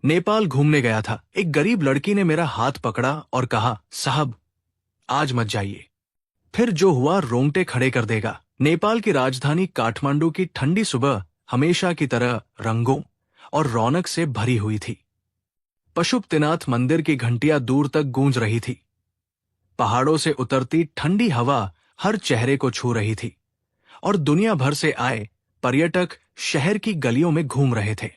नेपाल घूमने गया था। एक गरीब लड़की ने मेरा हाथ पकड़ा और कहा, साहब आज मत जाइए। फिर जो हुआ रोंगटे खड़े कर देगा। नेपाल की राजधानी काठमांडू की ठंडी सुबह हमेशा की तरह रंगों और रौनक से भरी हुई थी। पशुपतिनाथ मंदिर की घंटियां दूर तक गूंज रही थी। पहाड़ों से उतरती ठंडी हवा हर चेहरे को छू रही थी और दुनिया भर से आए पर्यटक शहर की गलियों में घूम रहे थे।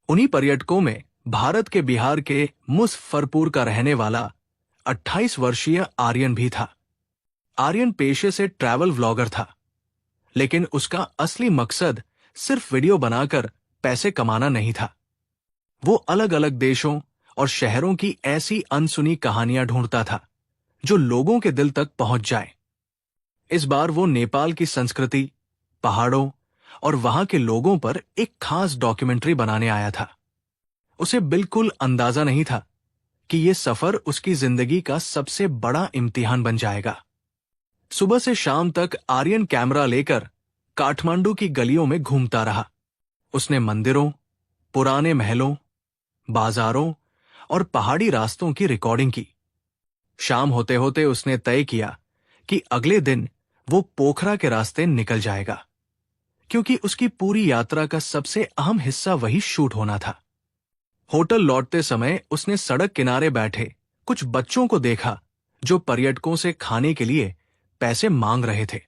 उन्हीं पर्यटकों में भारत के बिहार के मुजफ्फरपुर का रहने वाला 28 वर्षीय आर्यन भी था। आर्यन पेशे से ट्रैवल व्लॉगर था, लेकिन उसका असली मकसद सिर्फ वीडियो बनाकर पैसे कमाना नहीं था। वो अलग अलग देशों और शहरों की ऐसी अनसुनी कहानियां ढूंढता था जो लोगों के दिल तक पहुंच जाए। इस बार वो नेपाल की संस्कृति, पहाड़ों और वहां के लोगों पर एक खास डॉक्यूमेंट्री बनाने आया था। उसे बिल्कुल अंदाजा नहीं था कि ये सफर उसकी जिंदगी का सबसे बड़ा इम्तिहान बन जाएगा। सुबह से शाम तक आर्यन कैमरा लेकर काठमांडू की गलियों में घूमता रहा। उसने मंदिरों, पुराने महलों, बाजारों और पहाड़ी रास्तों की रिकॉर्डिंग की। शाम होते होते उसने तय किया कि अगले दिन वो पोखरा के रास्ते निकल जाएगा, क्योंकि उसकी पूरी यात्रा का सबसे अहम हिस्सा वही शूट होना था। होटल लौटते समय उसने सड़क किनारे बैठे कुछ बच्चों को देखा जो पर्यटकों से खाने के लिए पैसे मांग रहे थे।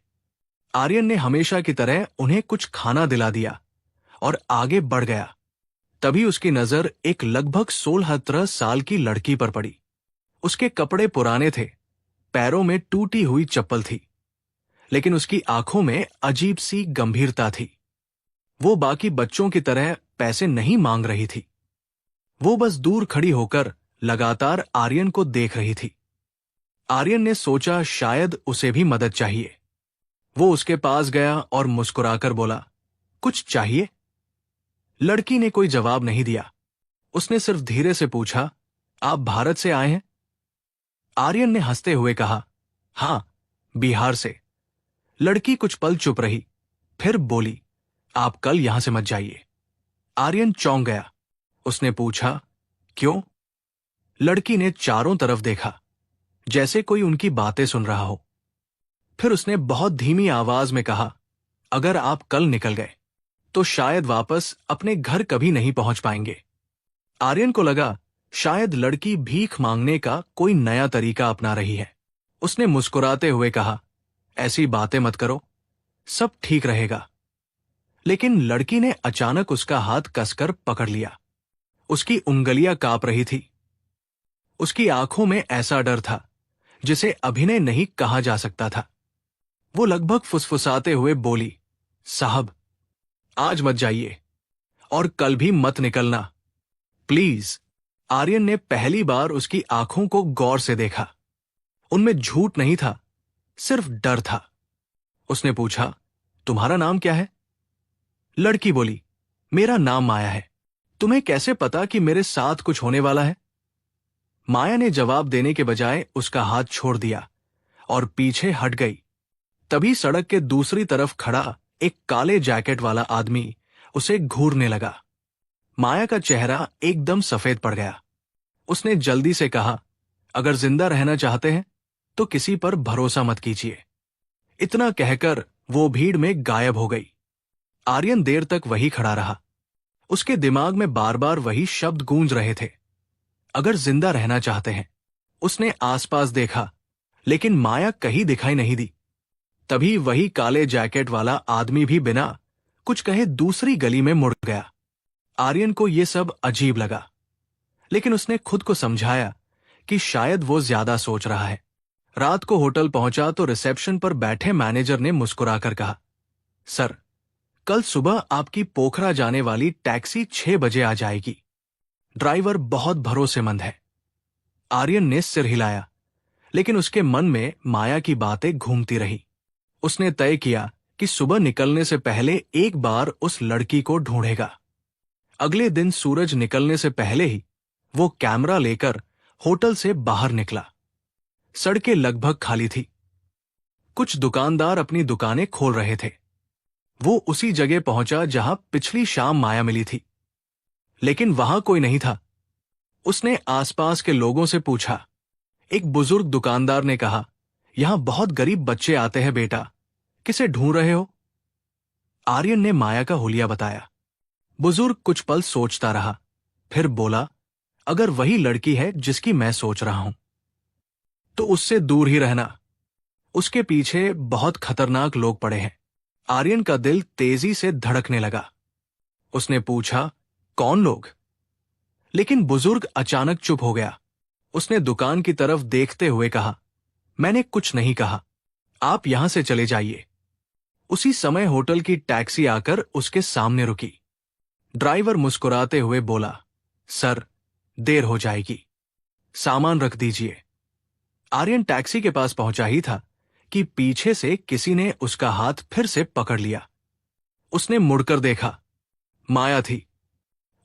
आर्यन ने हमेशा की तरह उन्हें कुछ खाना दिला दिया और आगे बढ़ गया। तभी उसकी नजर एक लगभग 16-17 साल की लड़की पर पड़ी। उसके कपड़े पुराने थे, पैरों में टूटी हुई चप्पल थी, लेकिन उसकी आंखों में अजीब सी गंभीरता थी। वो बाकी बच्चों की तरह पैसे नहीं मांग रही थी। वो बस दूर खड़ी होकर लगातार आर्यन को देख रही थी। आर्यन ने सोचा शायद उसे भी मदद चाहिए। वो उसके पास गया और मुस्कुराकर बोला, कुछ चाहिए? लड़की ने कोई जवाब नहीं दिया। उसने सिर्फ धीरे से पूछा, आप भारत से आए हैं? आर्यन ने हंसते हुए कहा, हां, बिहार से। लड़की कुछ पल चुप रही, फिर बोली, आप कल यहां से मत जाइए। आर्यन चौंक गया। उसने पूछा, क्यों? लड़की ने चारों तरफ देखा, जैसे कोई उनकी बातें सुन रहा हो। फिर उसने बहुत धीमी आवाज में कहा, अगर आप कल निकल गए तो शायद वापस अपने घर कभी नहीं पहुंच पाएंगे। आर्यन को लगा शायद लड़की भीख मांगने का कोई नया तरीका अपना रही है। उसने मुस्कुराते हुए कहा, ऐसी बातें मत करो, सब ठीक रहेगा। लेकिन लड़की ने अचानक उसका हाथ कसकर पकड़ लिया। उसकी उंगलियां कांप रही थी। उसकी आंखों में ऐसा डर था जिसे अभिनय नहीं कहा जा सकता था। वो लगभग फुसफुसाते हुए बोली, साहब आज मत जाइए और कल भी मत निकलना, प्लीज। आर्यन ने पहली बार उसकी आंखों को गौर से देखा। उनमें झूठ नहीं था, सिर्फ डर था। उसने पूछा, तुम्हारा नाम क्या है? लड़की बोली, मेरा नाम माया है। तुम्हें कैसे पता कि मेरे साथ कुछ होने वाला है? माया ने जवाब देने के बजाय उसका हाथ छोड़ दिया और पीछे हट गई। तभी सड़क के दूसरी तरफ खड़ा एक काले जैकेट वाला आदमी उसे घूरने लगा। माया का चेहरा एकदम सफेद पड़ गया। उसने जल्दी से कहा, अगर जिंदा रहना चाहते हैं तो किसी पर भरोसा मत कीजिए। इतना कहकर वो भीड़ में गायब हो गई। आर्यन देर तक वही खड़ा रहा। उसके दिमाग में बार बार वही शब्द गूंज रहे थे, अगर जिंदा रहना चाहते हैं। उसने आसपास देखा, लेकिन माया कहीं दिखाई नहीं दी। तभी वही काले जैकेट वाला आदमी भी बिना कुछ कहे दूसरी गली में मुड़ गया। आर्यन को यह सब अजीब लगा, लेकिन उसने खुद को समझाया कि शायद वो ज्यादा सोच रहा है। रात को होटल पहुंचा तो रिसेप्शन पर बैठे मैनेजर ने मुस्कुराकर कहा, सर, कल सुबह आपकी पोखरा जाने वाली टैक्सी 6 बजे आ जाएगी। ड्राइवर बहुत भरोसेमंद है। आर्यन ने सिर हिलाया, लेकिन उसके मन में माया की बातें घूमती रही। उसने तय किया कि सुबह निकलने से पहले एक बार उस लड़की को ढूंढेगा। अगले दिन सूरज निकलने से पहले ही वो कैमरा लेकर होटल से बाहर निकला। सड़कें लगभग खाली थी। कुछ दुकानदार अपनी दुकानें खोल रहे थे। वो उसी जगह पहुंचा जहां पिछली शाम माया मिली थी, लेकिन वहां कोई नहीं था। उसने आसपास के लोगों से पूछा। एक बुजुर्ग दुकानदार ने कहा, यहां बहुत गरीब बच्चे आते हैं बेटा, किसे ढूंढ रहे हो? आर्यन ने माया का हुलिया बताया। बुजुर्ग कुछ पल सोचता रहा, फिर बोला, अगर वही लड़की है जिसकी मैं सोच रहा हूं तो उससे दूर ही रहना। उसके पीछे बहुत खतरनाक लोग पड़े हैं। आर्यन का दिल तेजी से धड़कने लगा। उसने पूछा, कौन लोग? लेकिन बुजुर्ग अचानक चुप हो गया। उसने दुकान की तरफ देखते हुए कहा, मैंने कुछ नहीं कहा, आप यहां से चले जाइए। उसी समय होटल की टैक्सी आकर उसके सामने रुकी। ड्राइवर मुस्कुराते हुए बोला, सर, देर हो जाएगी, सामान रख दीजिए। आर्यन टैक्सी के पास पहुंचा ही था कि पीछे से किसी ने उसका हाथ फिर से पकड़ लिया। उसने मुड़कर देखा, माया थी।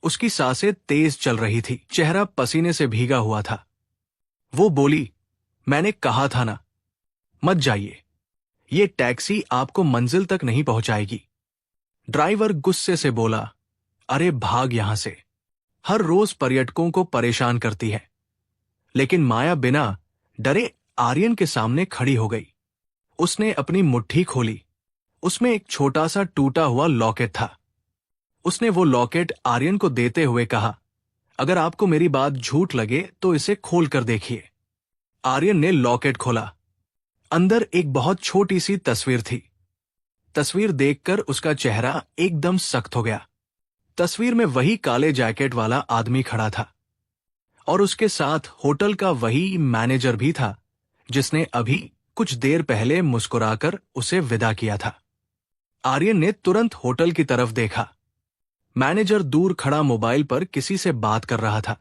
उसकी सांसें तेज चल रही थी, चेहरा पसीने से भीगा हुआ था। वो बोली, मैंने कहा था ना, मत जाइए, ये टैक्सी आपको मंजिल तक नहीं पहुंचाएगी। ड्राइवर गुस्से से बोला, अरे भाग यहां से, हर रोज पर्यटकों को परेशान करती है। लेकिन माया बिना डरे आर्यन के सामने खड़ी हो गई। उसने अपनी मुट्ठी खोली। उसमें एक छोटा सा टूटा हुआ लॉकेट था। उसने वो लॉकेट आर्यन को देते हुए कहा, अगर आपको मेरी बात झूठ लगे तो इसे खोल कर देखिए। आर्यन ने लॉकेट खोला। अंदर एक बहुत छोटी सी तस्वीर थी। तस्वीर देखकर उसका चेहरा एकदम सख्त हो गया। तस्वीर में वही काले जैकेट वाला आदमी खड़ा था और उसके साथ होटल का वही मैनेजर भी था जिसने अभी कुछ देर पहले मुस्कुराकर उसे विदा किया था। आर्यन ने तुरंत होटल की तरफ देखा। मैनेजर दूर खड़ा मोबाइल पर किसी से बात कर रहा था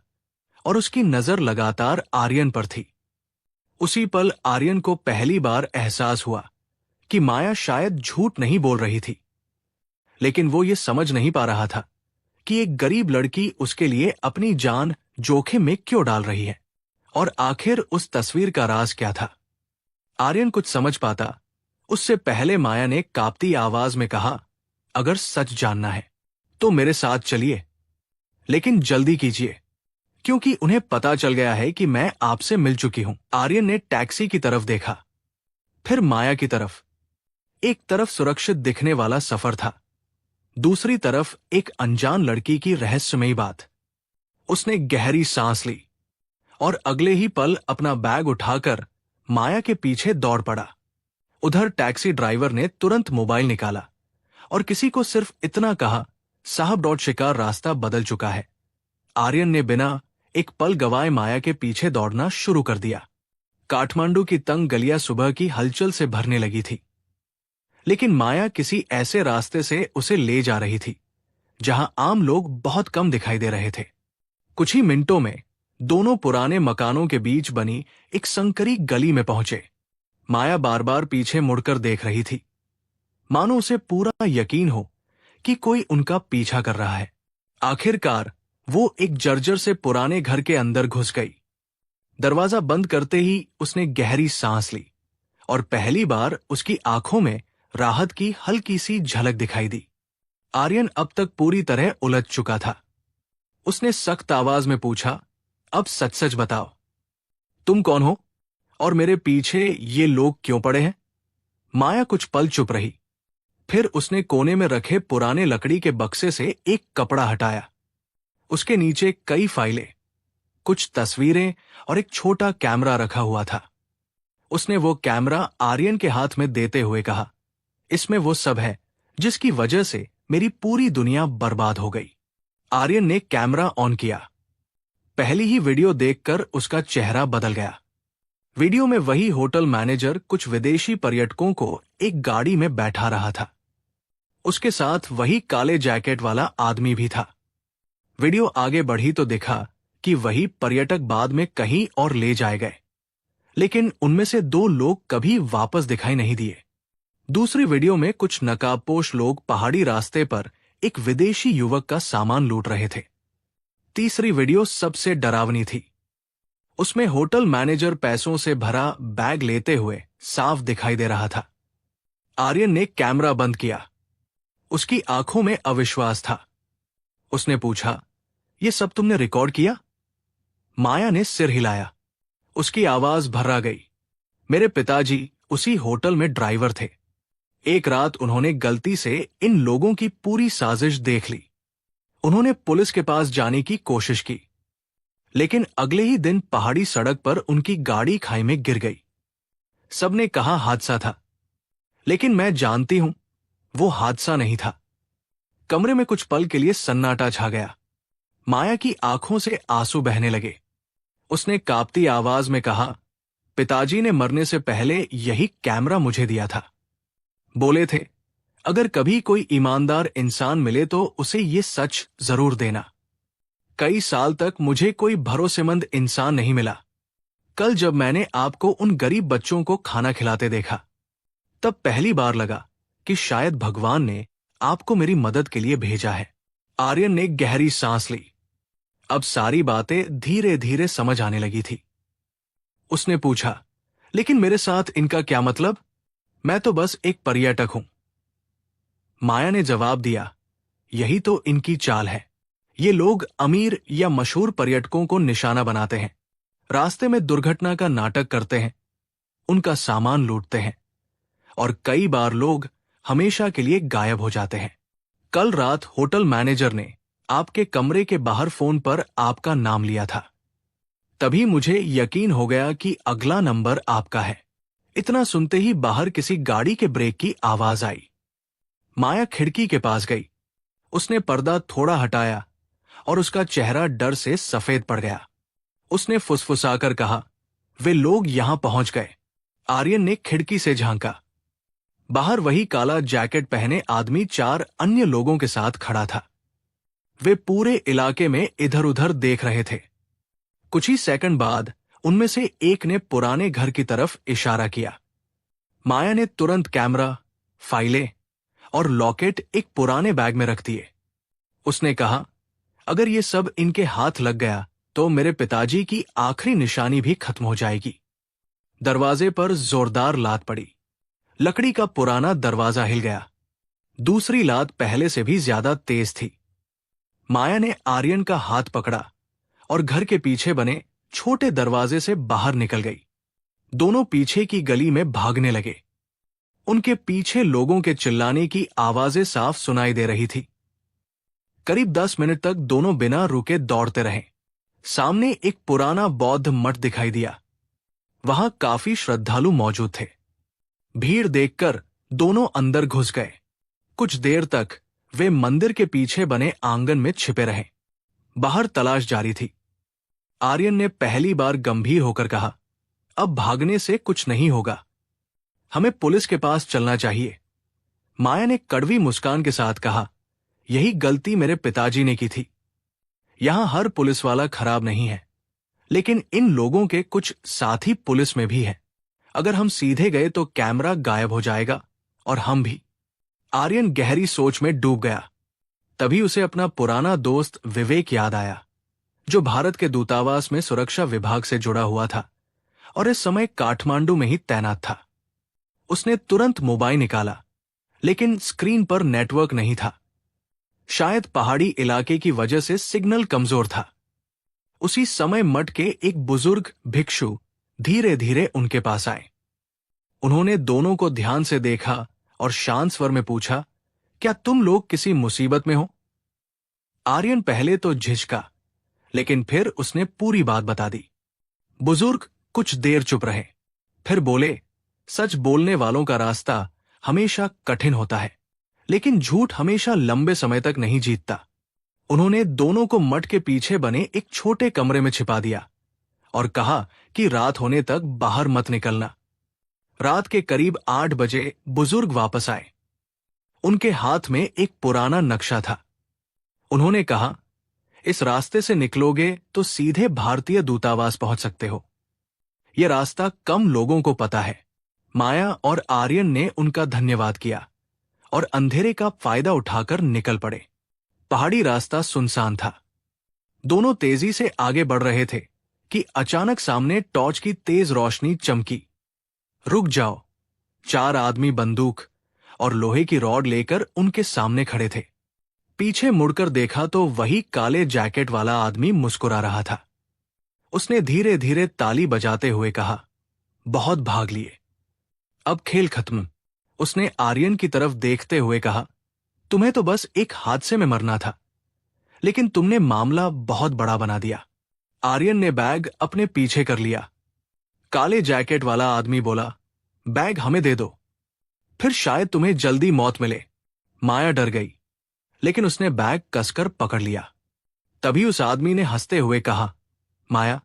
और उसकी नजर लगातार आर्यन पर थी। उसी पल आर्यन को पहली बार एहसास हुआ कि माया शायद झूठ नहीं बोल रही थी, लेकिन वो ये समझ नहीं पा रहा था कि एक गरीब लड़की उसके लिए अपनी जान जोखिम में क्यों डाल रही है और आखिर उस तस्वीर का राज क्या था। आर्यन कुछ समझ पाता उससे पहले माया ने कांपती आवाज में कहा, अगर सच जानना है तो मेरे साथ चलिए, लेकिन जल्दी कीजिए, क्योंकि उन्हें पता चल गया है कि मैं आपसे मिल चुकी हूं। आर्यन ने टैक्सी की तरफ देखा, फिर माया की तरफ। एक तरफ सुरक्षित दिखने वाला सफर था, दूसरी तरफ एक अनजान लड़की की रहस्यमयी बात। उसने गहरी सांस ली और अगले ही पल अपना बैग उठाकर माया के पीछे दौड़ पड़ा। उधर टैक्सी ड्राइवर ने तुरंत मोबाइल निकाला और किसी को सिर्फ इतना कहा, साहब शिकार रास्ता बदल चुका है। आर्यन ने बिना एक पल गवाए माया के पीछे दौड़ना शुरू कर दिया। काठमांडू की तंग गलियां सुबह की हलचल से भरने लगी थी, लेकिन माया किसी ऐसे रास्ते से उसे ले जा रही थी जहां आम लोग बहुत कम दिखाई दे रहे थे। कुछ ही मिनटों में दोनों पुराने मकानों के बीच बनी एक संकरी गली में पहुंचे। माया बार बार पीछे मुड़कर देख रही थी, मानो उसे पूरा यकीन हो कि कोई उनका पीछा कर रहा है। आखिरकार वो एक जर्जर से पुराने घर के अंदर घुस गई। दरवाजा बंद करते ही उसने गहरी सांस ली और पहली बार उसकी आंखों में राहत की हल्की सी झलक दिखाई दी। आर्यन अब तक पूरी तरह उलझ चुका था। उसने सख्त आवाज में पूछा, अब सच सच बताओ, तुम कौन हो और मेरे पीछे ये लोग क्यों पड़े हैं? माया कुछ पल चुप रही, फिर उसने कोने में रखे पुराने लकड़ी के बक्से से एक कपड़ा हटाया। उसके नीचे कई फाइलें, कुछ तस्वीरें और एक छोटा कैमरा रखा हुआ था। उसने वो कैमरा आर्यन के हाथ में देते हुए कहा, इसमें वो सब है जिसकी वजह से मेरी पूरी दुनिया बर्बाद हो गई। आर्यन ने कैमरा ऑन किया। पहली ही वीडियो देखकर उसका चेहरा बदल गया। वीडियो में वही होटल मैनेजर कुछ विदेशी पर्यटकों को एक गाड़ी में बैठा रहा था। उसके साथ वही काले जैकेट वाला आदमी भी था। वीडियो आगे बढ़ी तो दिखा कि वही पर्यटक बाद में कहीं और ले जाए गए, लेकिन उनमें से 2 लोग कभी वापस दिखाई नहीं दिए। दूसरी वीडियो में कुछ नकाबपोश लोग पहाड़ी रास्ते पर एक विदेशी युवक का सामान लूट रहे थे। तीसरी वीडियो सबसे डरावनी थी। उसमें होटल मैनेजर पैसों से भरा बैग लेते हुए साफ दिखाई दे रहा था। आर्यन ने कैमरा बंद किया। उसकी आंखों में अविश्वास था। उसने पूछा, यह सब तुमने रिकॉर्ड किया? माया ने सिर हिलाया। उसकी आवाज भर्रा गई। मेरे पिताजी उसी होटल में ड्राइवर थे। एक रात उन्होंने गलती से इन लोगों की पूरी साजिश देख ली। उन्होंने पुलिस के पास जाने की कोशिश की, लेकिन अगले ही दिन पहाड़ी सड़क पर उनकी गाड़ी खाई में गिर गई। सबने कहा हादसा था, लेकिन मैं जानती हूं वो हादसा नहीं था। कमरे में कुछ पल के लिए सन्नाटा छा गया। माया की आंखों से आंसू बहने लगे। उसने कांपती आवाज में कहा, पिताजी ने मरने से पहले यही कैमरा मुझे दिया था। बोले थे, अगर कभी कोई ईमानदार इंसान मिले तो उसे ये सच जरूर देना। कई साल तक मुझे कोई भरोसेमंद इंसान नहीं मिला। कल जब मैंने आपको उन गरीब बच्चों को खाना खिलाते देखा, तब पहली बार लगा कि शायद भगवान ने आपको मेरी मदद के लिए भेजा है। आर्यन ने गहरी सांस ली। अब सारी बातें धीरे धीरे समझ आने लगी थी। उसने पूछा, लेकिन मेरे साथ इनका क्या मतलब? मैं तो बस एक पर्यटक हूं। माया ने जवाब दिया, यही तो इनकी चाल है। ये लोग अमीर या मशहूर पर्यटकों को निशाना बनाते हैं, रास्ते में दुर्घटना का नाटक करते हैं, उनका सामान लूटते हैं, और कई बार लोग हमेशा के लिए गायब हो जाते हैं। कल रात होटल मैनेजर ने आपके कमरे के बाहर फोन पर आपका नाम लिया था। तभी मुझे यकीन हो गया कि अगला नंबर आपका है। इतना सुनते ही बाहर किसी गाड़ी के ब्रेक की आवाज आई। माया खिड़की के पास गई। उसने पर्दा थोड़ा हटाया और उसका चेहरा डर से सफेद पड़ गया। उसने फुसफुसाकर कहा, वे लोग यहां पहुंच गए। आर्यन ने खिड़की से झांका। बाहर वही काला जैकेट पहने आदमी 4 अन्य लोगों के साथ खड़ा था। वे पूरे इलाके में इधर उधर देख रहे थे। कुछ ही सेकंड बाद उनमें से एक ने पुराने घर की तरफ इशारा किया। माया ने तुरंत कैमरा, फाइलें और लॉकेट एक पुराने बैग में रख दिए। उसने कहा, अगर ये सब इनके हाथ लग गया तो मेरे पिताजी की आखिरी निशानी भी खत्म हो जाएगी। दरवाजे पर जोरदार लात पड़ी। लकड़ी का पुराना दरवाजा हिल गया। दूसरी लात पहले से भी ज्यादा तेज थी। माया ने आर्यन का हाथ पकड़ा और घर के पीछे बने छोटे दरवाजे से बाहर निकल गई। दोनों पीछे की गली में भागने लगे। उनके पीछे लोगों के चिल्लाने की आवाजें साफ सुनाई दे रही थी। करीब 10 मिनट तक दोनों बिना रुके दौड़ते रहे। सामने एक पुराना बौद्ध मठ दिखाई दिया। वहां काफी श्रद्धालु मौजूद थे। भीड़ देखकर दोनों अंदर घुस गए। कुछ देर तक वे मंदिर के पीछे बने आंगन में छिपे रहे। बाहर तलाश जारी थी। आर्यन ने पहली बार गंभीर होकर कहा, अब भागने से कुछ नहीं होगा, हमें पुलिस के पास चलना चाहिए। माया ने कड़वी मुस्कान के साथ कहा, यही गलती मेरे पिताजी ने की थी। यहां हर पुलिस वाला खराब नहीं है, लेकिन इन लोगों के कुछ साथी पुलिस में भी हैं। अगर हम सीधे गए तो कैमरा गायब हो जाएगा और हम भी। आर्यन गहरी सोच में डूब गया। तभी उसे अपना पुराना दोस्त विवेक याद आया, जो भारत के दूतावास में सुरक्षा विभाग से जुड़ा हुआ था और इस समय काठमांडू में ही तैनात था। उसने तुरंत मोबाइल निकाला, लेकिन स्क्रीन पर नेटवर्क नहीं था। शायद पहाड़ी इलाके की वजह से सिग्नल कमजोर था। उसी समय मठ के एक बुजुर्ग भिक्षु धीरे धीरे उनके पास आए। उन्होंने दोनों को ध्यान से देखा और शांत स्वर में पूछा, क्या तुम लोग किसी मुसीबत में हो? आर्यन पहले तो झिझका, लेकिन फिर उसने पूरी बात बता दी। बुजुर्ग कुछ देर चुप रहे, फिर बोले, सच बोलने वालों का रास्ता हमेशा कठिन होता है, लेकिन झूठ हमेशा लंबे समय तक नहीं जीतता। उन्होंने दोनों को मठ के पीछे बने एक छोटे कमरे में छिपा दिया और कहा कि रात होने तक बाहर मत निकलना। रात के करीब 8 बजे बुजुर्ग वापस आए। उनके हाथ में एक पुराना नक्शा था। उन्होंने कहा, इस रास्ते से निकलोगे तो सीधे भारतीय दूतावास पहुंच सकते हो। यह रास्ता कम लोगों को पता है। माया और आर्यन ने उनका धन्यवाद किया और अंधेरे का फायदा उठाकर निकल पड़े। पहाड़ी रास्ता सुनसान था। दोनों तेजी से आगे बढ़ रहे थे कि अचानक सामने टॉर्च की तेज रोशनी चमकी। रुक जाओ। 4 आदमी बंदूक और लोहे की रॉड लेकर उनके सामने खड़े थे। पीछे मुड़कर देखा तो वही काले जैकेट वाला आदमी मुस्कुरा रहा था। उसने धीरे धीरे ताली बजाते हुए कहा, बहुत भाग लिए, अब खेल खत्म। उसने आर्यन की तरफ देखते हुए कहा, तुम्हें तो बस एक हादसे में मरना था, लेकिन तुमने मामला बहुत बड़ा बना दिया। आर्यन ने बैग अपने पीछे कर लिया। काले जैकेट वाला आदमी बोला, बैग हमें दे दो, फिर शायद तुम्हें जल्दी मौत मिले। माया डर गई, लेकिन उसने बैग कसकर पकड़ लिया। तभी उस आदमी ने हंसते हुए कहा, माया,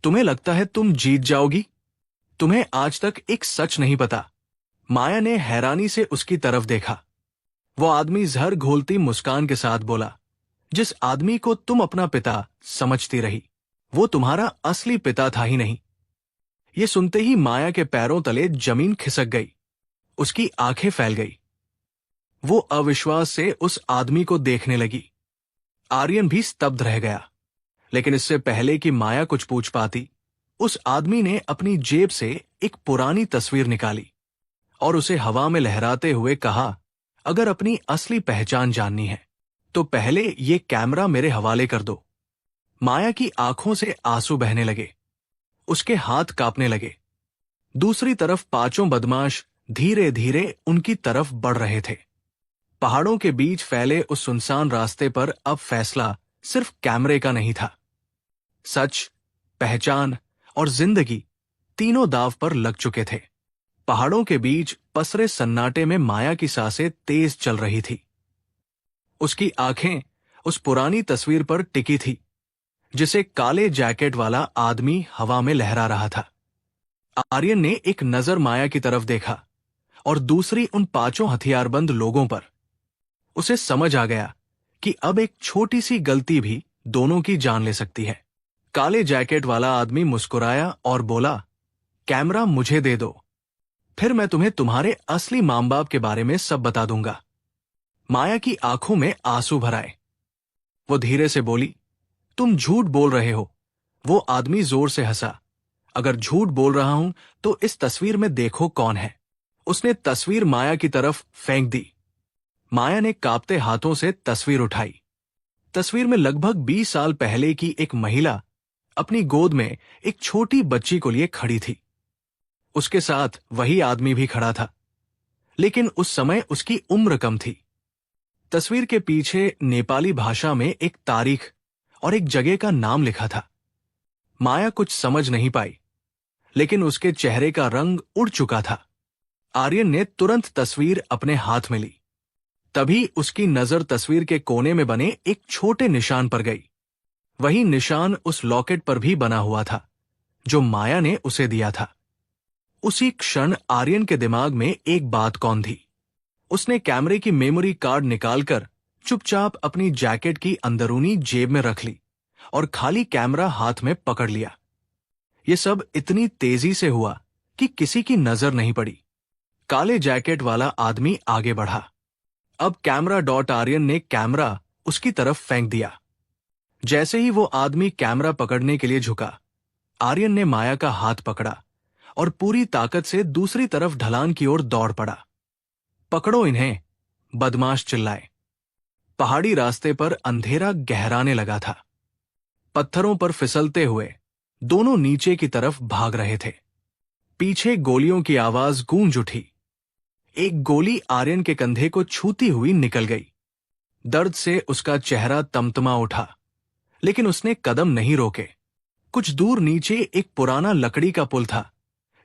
तुम्हें लगता है तुम जीत जाओगी? तुम्हें आज तक एक सच नहीं पता। माया ने हैरानी से उसकी तरफ देखा। वो आदमी जहर घोलती मुस्कान के साथ बोला, जिस आदमी को तुम अपना पिता समझती रही, वो तुम्हारा असली पिता था ही नहीं। ये सुनते ही माया के पैरों तले जमीन खिसक गई। उसकी आंखें फैल गई। वो अविश्वास से उस आदमी को देखने लगी। आर्यन भी स्तब्ध रह गया, लेकिन इससे पहले कि माया कुछ पूछ पाती, उस आदमी ने अपनी जेब से एक पुरानी तस्वीर निकाली और उसे हवा में लहराते हुए कहा, अगर अपनी असली पहचान जाननी है तो पहले ये कैमरा मेरे हवाले कर दो। माया की आंखों से आंसू बहने लगे, उसके हाथ कांपने लगे। दूसरी तरफ पांचों बदमाश धीरे धीरे उनकी तरफ बढ़ रहे थे। पहाड़ों के बीच फैले उस सुनसान रास्ते पर अब फैसला सिर्फ कैमरे का नहीं था। सच, पहचान और जिंदगी तीनों दांव पर लग चुके थे। पहाड़ों के बीच पसरे सन्नाटे में माया की सांसें तेज चल रही थी। उसकी आंखें उस पुरानी तस्वीर पर टिकी थी, जिसे काले जैकेट वाला आदमी हवा में लहरा रहा था। आर्यन ने एक नजर माया की तरफ देखा और दूसरी उन पांचों हथियारबंद लोगों पर। उसे समझ आ गया कि अब एक छोटी सी गलती भी दोनों की जान ले सकती है। काले जैकेट वाला आदमी मुस्कुराया और बोला, कैमरा मुझे दे दो, फिर मैं तुम्हें तुम्हारे असली मां बाप के बारे में सब बता दूंगा। माया की आंखों में आंसू भर आए। वो धीरे से बोली, तुम झूठ बोल रहे हो। वो आदमी जोर से हंसा। अगर झूठ बोल रहा हूं तो इस तस्वीर में देखो कौन है। उसने तस्वीर माया की तरफ फेंक दी। माया ने कांपते हाथों से तस्वीर उठाई। तस्वीर में लगभग 20 साल पहले की एक महिला अपनी गोद में एक छोटी बच्ची को लिए खड़ी थी। उसके साथ वही आदमी भी खड़ा था, लेकिन उस समय उसकी उम्र कम थी। तस्वीर के पीछे नेपाली भाषा में एक तारीख और एक जगह का नाम लिखा था। माया कुछ समझ नहीं पाई, लेकिन उसके चेहरे का रंग उड़ चुका था। आर्यन ने तुरंत तस्वीर अपने हाथ में ली। तभी उसकी नजर तस्वीर के कोने में बने एक छोटे निशान पर गई। वही निशान उस लॉकेट पर भी बना हुआ था, जो माया ने उसे दिया था। उसी क्षण आर्यन के दिमाग में एक बात कौन थी। उसने कैमरे की मेमोरी कार्ड निकालकर चुपचाप अपनी जैकेट की अंदरूनी जेब में रख ली और खाली कैमरा हाथ में पकड़ लिया। यह सब इतनी तेजी से हुआ कि किसी की नजर नहीं पड़ी। काले जैकेट वाला आदमी आगे बढ़ा। अब कैमरा डॉट आर्यन ने कैमरा उसकी तरफ फेंक दिया। जैसे ही वो आदमी कैमरा पकड़ने के लिए झुका, आर्यन ने माया का हाथ पकड़ा और पूरी ताकत से दूसरी तरफ ढलान की ओर दौड़ पड़ा। पकड़ो इन्हें, बदमाश चिल्लाए। पहाड़ी रास्ते पर अंधेरा गहराने लगा था। पत्थरों पर फिसलते हुए दोनों नीचे की तरफ भाग रहे थे। पीछे गोलियों की आवाज गूंज उठी। एक गोली आर्यन के कंधे को छूती हुई निकल गई। दर्द से उसका चेहरा तमतमा उठा, लेकिन उसने कदम नहीं रोके। कुछ दूर नीचे एक पुराना लकड़ी का पुल था,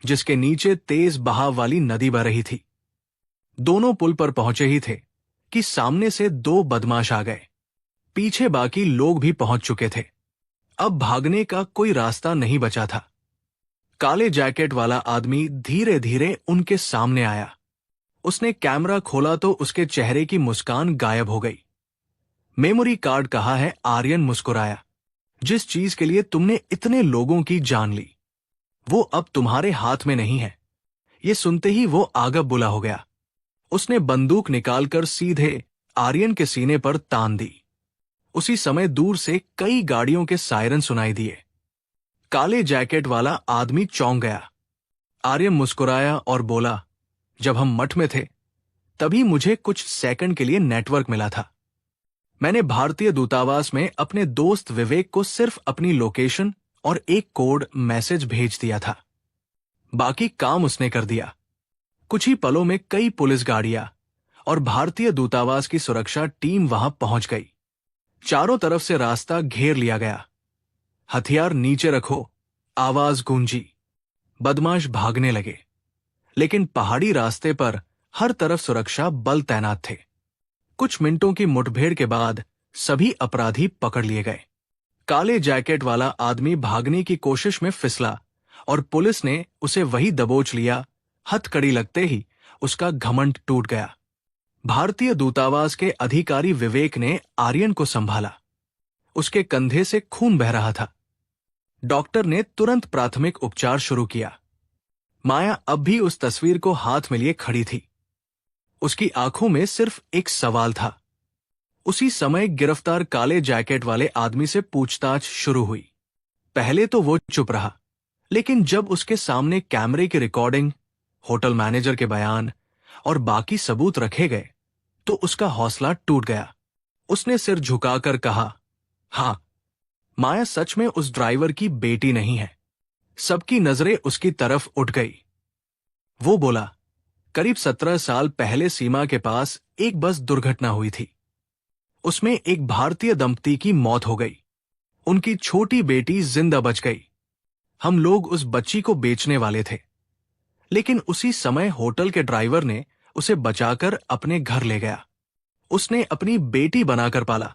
जिसके नीचे तेज बहाव वाली नदी बह रही थी। दोनों पुल पर पहुंचे ही थे कि सामने से दो बदमाश आ गए। पीछे बाकी लोग भी पहुंच चुके थे। अब भागने का कोई रास्ता नहीं बचा था। काले जैकेट वाला आदमी धीरे धीरे उनके सामने आया। उसने कैमरा खोला तो उसके चेहरे की मुस्कान गायब हो गई। मेमोरी कार्ड कहा है, आर्यन मुस्कुराया। जिस चीज के लिए तुमने इतने लोगों की जान ली, वो अब तुम्हारे हाथ में नहीं है। ये सुनते ही वो आगब बुला हो गया। उसने बंदूक निकालकर सीधे आर्यन के सीने पर तान दी। उसी समय दूर से कई गाड़ियों के सायरन सुनाई दिए। काले जैकेट वाला आदमी चौंक गया। आर्यन मुस्कुराया और बोला, जब हम मठ में थे तभी मुझे कुछ सेकंड के लिए नेटवर्क मिला था। मैंने भारतीय दूतावास में अपने दोस्त विवेक को सिर्फ अपनी लोकेशन और एक कोड मैसेज भेज दिया था। बाकी काम उसने कर दिया। कुछ ही पलों में कई पुलिस गाड़ियां और भारतीय दूतावास की सुरक्षा टीम वहां पहुंच गई। चारों तरफ से रास्ता घेर लिया गया। हथियार नीचे रखो, आवाज गूंजी। बदमाश भागने लगे, लेकिन पहाड़ी रास्ते पर हर तरफ सुरक्षा बल तैनात थे। कुछ मिनटों की मुठभेड़ के बाद सभी अपराधी पकड़ लिए गए। काले जैकेट वाला आदमी भागने की कोशिश में फिसला और पुलिस ने उसे वही दबोच लिया। हथकड़ी लगते ही उसका घमंड टूट गया। भारतीय दूतावास के अधिकारी विवेक ने आर्यन को संभाला। उसके कंधे से खून बह रहा था। डॉक्टर ने तुरंत प्राथमिक उपचार शुरू किया। माया अब भी उस तस्वीर को हाथ में लिए खड़ी थी। उसकी आंखों में सिर्फ एक सवाल था। उसी समय गिरफ्तार काले जैकेट वाले आदमी से पूछताछ शुरू हुई। पहले तो वो चुप रहा, लेकिन जब उसके सामने कैमरे की रिकॉर्डिंग, होटल मैनेजर के बयान और बाकी सबूत रखे गए तो उसका हौसला टूट गया। उसने सिर झुकाकर कहा, हां, माया सच में उस ड्राइवर की बेटी नहीं है। सबकी नजरें उसकी तरफ उठ गई। वो बोला, करीब 17 साल पहले सीमा के पास एक बस दुर्घटना हुई थी। उसमें एक भारतीय दंपति की मौत हो गई। उनकी छोटी बेटी जिंदा बच गई। हम लोग उस बच्ची को बेचने वाले थे, लेकिन उसी समय होटल के ड्राइवर ने उसे बचाकर अपने घर ले गया। उसने अपनी बेटी बनाकर पाला।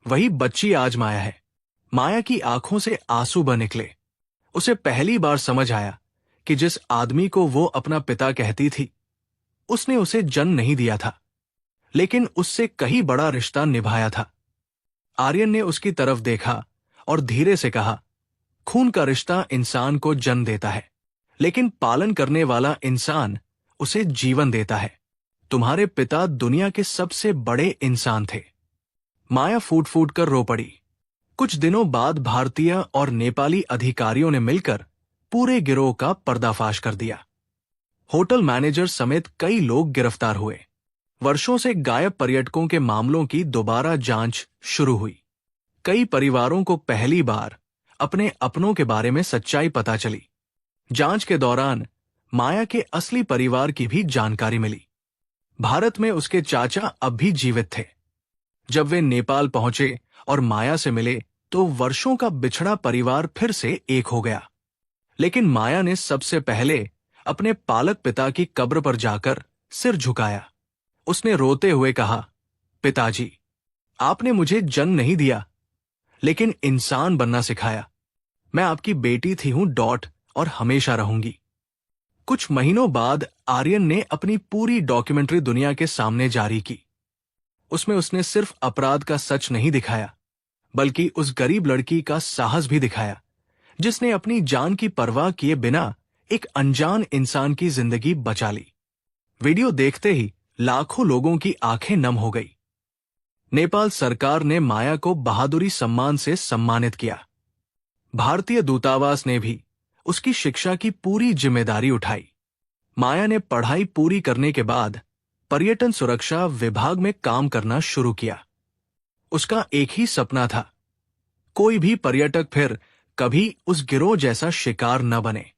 वही बच्ची आज माया है। माया की आंखों से आंसू बह निकले। उसे पहली बार समझ आया कि जिस आदमी को वो अपना पिता कहती थी, उसने उसे जन्म नहीं दिया था, लेकिन उससे कहीं बड़ा रिश्ता निभाया था। आर्यन ने उसकी तरफ देखा और धीरे से कहा, खून का रिश्ता इंसान को जन्म देता है, लेकिन पालन करने वाला इंसान उसे जीवन देता है। तुम्हारे पिता दुनिया के सबसे बड़े इंसान थे। माया फूट फूट कर रो पड़ी। कुछ दिनों बाद भारतीय और नेपाली अधिकारियों ने मिलकर पूरे गिरोह का पर्दाफाश कर दिया। होटल मैनेजर समेत कई लोग गिरफ्तार हुए। वर्षों से गायब पर्यटकों के मामलों की दोबारा जांच शुरू हुई। कई परिवारों को पहली बार अपने अपनों के बारे में सच्चाई पता चली। जांच के दौरान माया के असली परिवार की भी जानकारी मिली। भारत में उसके चाचा अब भी जीवित थे। जब वे नेपाल पहुंचे और माया से मिले तो वर्षों का बिछड़ा परिवार फिर से एक हो गया। लेकिन माया ने सबसे पहले अपने पालक पिता की कब्र पर जाकर सिर झुकाया। उसने रोते हुए कहा, पिताजी, आपने मुझे जन्म नहीं दिया, लेकिन इंसान बनना सिखाया। मैं आपकी बेटी थी हूं डॉट और हमेशा रहूंगी। कुछ महीनों बाद आर्यन ने अपनी पूरी डॉक्यूमेंट्री दुनिया के सामने जारी की। उसमें उसने सिर्फ अपराध का सच नहीं दिखाया, बल्कि उस गरीब लड़की का साहस भी दिखाया, जिसने अपनी जान की परवाह किए बिना एक अनजान इंसान की जिंदगी बचा ली। वीडियो देखते ही लाखों लोगों की आंखें नम हो गई। नेपाल सरकार ने माया को बहादुरी सम्मान से सम्मानित किया। भारतीय दूतावास ने भी उसकी शिक्षा की पूरी जिम्मेदारी उठाई। माया ने पढ़ाई पूरी करने के बाद पर्यटन सुरक्षा विभाग में काम करना शुरू किया। उसका एक ही सपना था, कोई भी पर्यटक फिर कभी उस गिरोह जैसा शिकार न बने।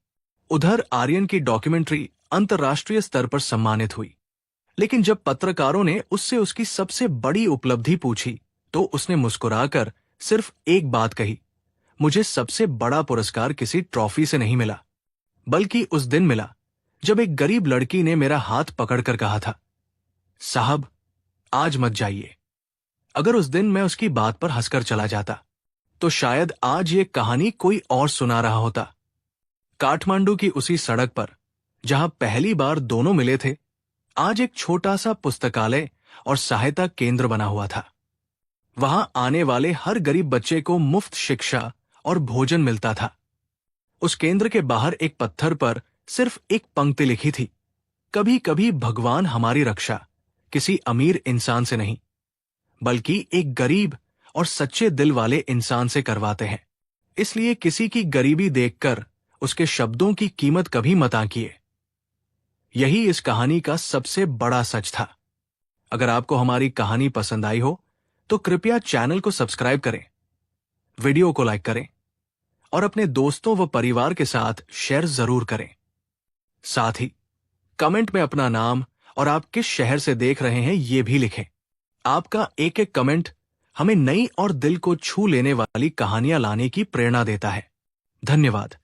उधर आर्यन की डॉक्यूमेंट्री अंतर्राष्ट्रीय स्तर पर सम्मानित हुई, लेकिन जब पत्रकारों ने उससे उसकी सबसे बड़ी उपलब्धि पूछी तो उसने मुस्कुराकर सिर्फ एक बात कही, मुझे सबसे बड़ा पुरस्कार किसी ट्रॉफी से नहीं मिला, बल्कि उस दिन मिला जब एक गरीब लड़की ने मेरा हाथ पकड़कर कहा था, साहब, आज मत जाइए। अगर उस दिन मैं उसकी बात पर हंसकर चला जाता तो शायद आज ये कहानी कोई और सुना रहा होता। काठमांडू की उसी सड़क पर जहां पहली बार दोनों मिले थे, आज एक छोटा सा पुस्तकालय और सहायता केंद्र बना हुआ था। वहां आने वाले हर गरीब बच्चे को मुफ्त शिक्षा और भोजन मिलता था। उस केंद्र के बाहर एक पत्थर पर सिर्फ एक पंक्ति लिखी थी, कभी कभी भगवान हमारी रक्षा किसी अमीर इंसान से नहीं, बल्कि एक गरीब और सच्चे दिल वाले इंसान से करवाते हैं। इसलिए किसी की गरीबी देखकर उसके शब्दों की कीमत कभी मत आंकिए। यही इस कहानी का सबसे बड़ा सच था। अगर आपको हमारी कहानी पसंद आई हो तो कृपया चैनल को सब्सक्राइब करें, वीडियो को लाइक करें और अपने दोस्तों व परिवार के साथ शेयर जरूर करें। साथ ही कमेंट में अपना नाम और आप किस शहर से देख रहे हैं ये भी लिखें। आपका एक एक कमेंट हमें नई और दिल को छू लेने वाली कहानियां लाने की प्रेरणा देता है। धन्यवाद।